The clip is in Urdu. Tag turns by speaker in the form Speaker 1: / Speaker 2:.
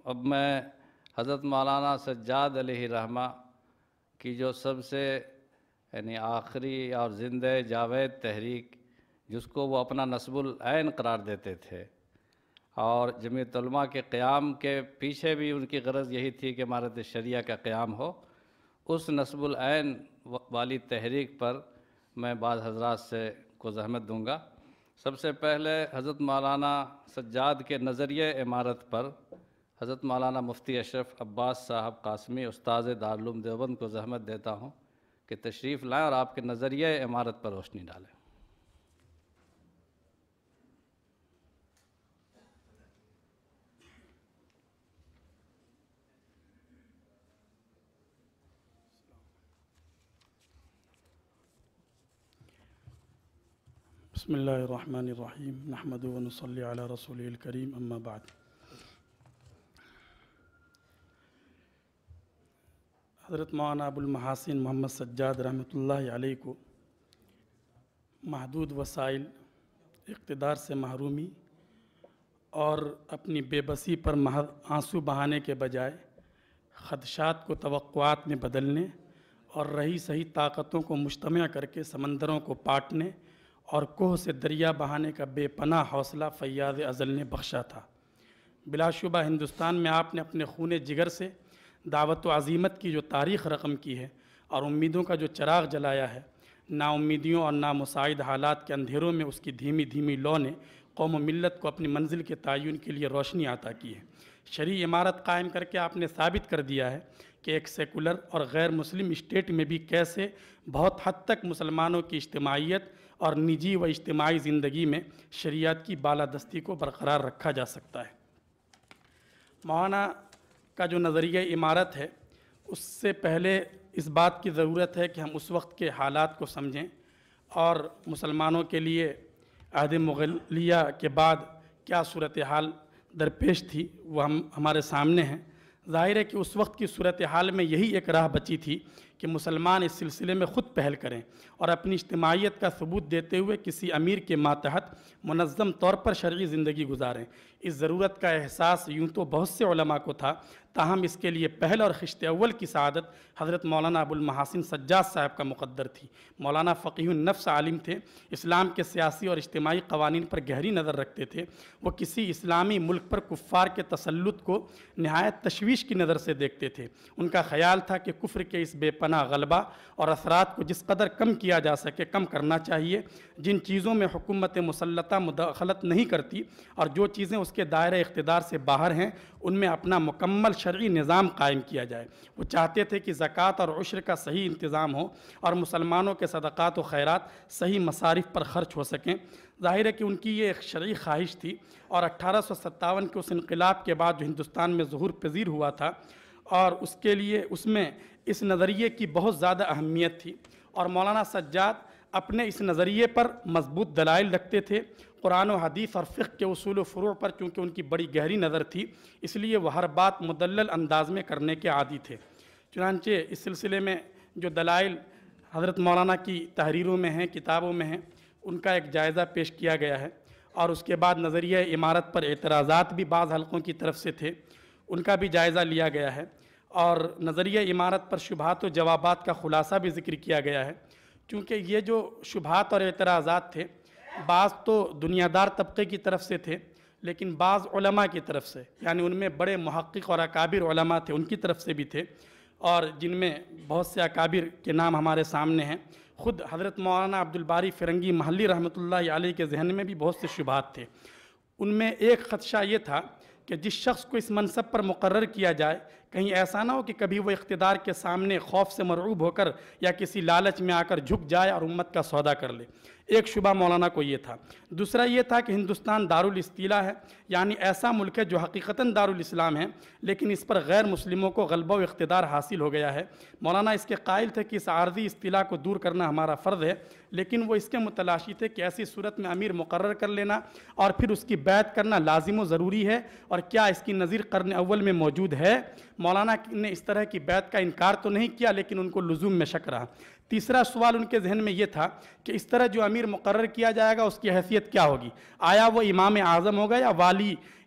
Speaker 1: اب میں حضرت مولانا سجاد علیہ رحمہ کی جو سب سے یعنی آخری اور زندہ جاوید تحریک، جس کو وہ اپنا نصب العین قرار دیتے تھے، اور جمعیت علماء کے قیام کے پیچھے بھی ان کی غرض یہی تھی کہ امارت شریعہ کا قیام ہو، اس نصب العین والی تحریک پر میں بعض حضرات سے کو زحمت دوں گا۔ سب سے پہلے حضرت مولانا سجاد کے نظریہ امارت پر حضرت مولانا مفتی اشرف عباس صاحب قاسمی استاذ دارالعلوم دیوبند کو زحمت دیتا ہوں کہ تشریف لائیں اور آپ کے نظریہ امارت پر روشنی ڈالیں۔
Speaker 2: بسم اللہ الرحمن الرحیم، نحمد و نصلی علی رسول الکریم، اما بعد۔ حضرت مولانا ابو المحاسن محمد سجاد رحمۃ اللہ علیہ کو محدود وسائل، اقتدار سے محرومی اور اپنی بے بسی پر محض آنسو بہانے کے بجائے خدشات کو توقعات میں بدلنے اور رہی صحیح طاقتوں کو مجتمع کر کے سمندروں کو پاٹنے اور کوہ سے دریا بہانے کا بے پناہ حوصلہ فیاض ازل نے بخشا تھا۔ بلا شبہ ہندوستان میں آپ نے اپنے خون جگر سے دعوت و عزیمت کی جو تاریخ رقم کی ہے اور امیدوں کا جو چراغ جلایا ہے، نا امیدیوں اور نامساعد حالات کے اندھیروں میں اس کی دھیمی دھیمی لو نے قوم و ملت کو اپنی منزل کے تعین کے لیے روشنی عطا کی ہے۔ شرعی عمارت قائم کر کے آپ نے ثابت کر دیا ہے کہ ایک سیکولر اور غیر مسلم اسٹیٹ میں بھی کیسے بہت حد تک مسلمانوں کی اجتماعیت اور نجی و اجتماعی زندگی میں شریعت کی بالادستی کو برقرار رکھا جا سکتا ہے۔ مولانا کا جو نظریہ عمارت ہے، اس سے پہلے اس بات کی ضرورت ہے کہ ہم اس وقت کے حالات کو سمجھیں اور مسلمانوں کے لیے عہد مغلیہ کے بعد کیا صورتحال درپیش تھی وہ ہمارے سامنے ہیں۔ ظاہر ہے کہ اس وقت کی صورتحال میں یہی ایک راہ بچی تھی کہ مسلمان اس سلسلے میں خود پہل کریں اور اپنی اجتماعیت کا ثبوت دیتے ہوئے کسی امیر کے ماتحت منظم طور پر شرعی زندگی گزاریں۔ اس ضرورت کا احساس یوں تو بہت سے علماء کو تھا، تاہم اس کے لیے پہل اور خشت اول کی سعادت حضرت مولانا ابو المحاسن سجاد صاحب کا مقدر تھی۔ مولانا فقیہ النفس عالم تھے، اسلام کے سیاسی اور اجتماعی قوانین پر گہری نظر رکھتے تھے۔ وہ کسی اسلامی ملک پر کفار کے تسلط کو نہایت تشویش کی نظر سے دیکھتے تھے۔ ان کا خیال تھا کہ کفر کے اس بے پناہ غلبہ اور اثرات کو جس قدر کم کیا جا سکے کم کرنا چاہیے۔ جن چیزوں میں حکومت مسلطہ مداخلت نہیں کرتی اور جو چیزیں اس کے دائرہ اقتدار سے باہر ہیں، ان میں اپنا مکمل شرعی نظام قائم کیا جائے۔ وہ چاہتے تھے کہ زکوٰۃ اور عشر کا صحیح انتظام ہو اور مسلمانوں کے صدقات و خیرات صحیح مصارف پر خرچ ہو سکیں۔ ظاہر ہے کہ ان کی یہ ایک شرعی خواہش تھی، اور 1857 کے اس انقلاب کے بعد جو ہندوستان میں ظہور پذیر ہوا تھا، اور اس کے لیے اس میں اس نظریے کی بہت زیادہ اہمیت تھی، اور مولانا سجاد اپنے اس نظریے پر مضبوط دلائل رکھتے تھے۔ قرآن و حدیث اور فقہ کے اصول و فروع پر چونکہ ان کی بڑی گہری نظر تھی، اس لیے وہ ہر بات مدلل انداز میں کرنے کے عادی تھے۔ چنانچہ اس سلسلے میں جو دلائل حضرت مولانا کی تحریروں میں ہیں، کتابوں میں ہیں، ان کا ایک جائزہ پیش کیا گیا ہے، اور اس کے بعد نظریہ عمارت پر اعتراضات بھی بعض حلقوں کی طرف سے تھے، ان کا بھی جائزہ لیا گیا ہے، اور نظریہ عمارت پر شبہات و جوابات کا خلاصہ بھی ذکر کیا گیا ہے۔ چونکہ یہ جو شبہات اور اعتراضات تھے، بعض تو دنیا دار طبقے کی طرف سے تھے، لیکن بعض علماء کی طرف سے، یعنی ان میں بڑے محقق اور اکابر علماء تھے، ان کی طرف سے بھی تھے، اور جن میں بہت سے اکابر کے نام ہمارے سامنے ہیں۔ خود حضرت مولانا عبدالباری فرنگی محلی رحمۃ اللہ علیہ کے ذہن میں بھی بہت سے شبہات تھے۔ ان میں ایک خدشہ یہ تھا کہ جس شخص کو اس منصب پر مقرر کیا جائے، کہیں ایسا نہ ہو کہ کبھی وہ اقتدار کے سامنے خوف سے مرعوب ہو کر یا کسی لالچ میں آ کر جھک جائے اور امت کا سودا کر لے۔ ایک شبہ مولانا کو یہ تھا۔ دوسرا یہ تھا کہ ہندوستان دارالاستیلاء ہے، یعنی ایسا ملک ہے جو حقیقتاً دارالاسلام ہے، لیکن اس پر غیر مسلموں کو غلبہ و اقتدار حاصل ہو گیا ہے۔ مولانا اس کے قائل تھے کہ اس عارضی اصطلاح کو دور کرنا ہمارا فرض ہے، لیکن وہ اس کے متلاشی تھے کہ ایسی صورت میں امیر مقرر کر لینا اور پھر اس کی بیعت کرنا لازم و ضروری ہے، اور کیا اس کی نظیر قرن اول میں موجود ہے؟ مولانا نے اس طرح کی بیعت کا انکار تو نہیں کیا، لیکن ان کو لزوم میں شک رہا۔ تیسرا سوال ان کے ذہن میں یہ تھا کہ اس طرح جو امیر مقرر کیا جائے گا اس کی حیثیت کیا ہوگی؟ آیا وہ امام اعظم ہوگا یا والی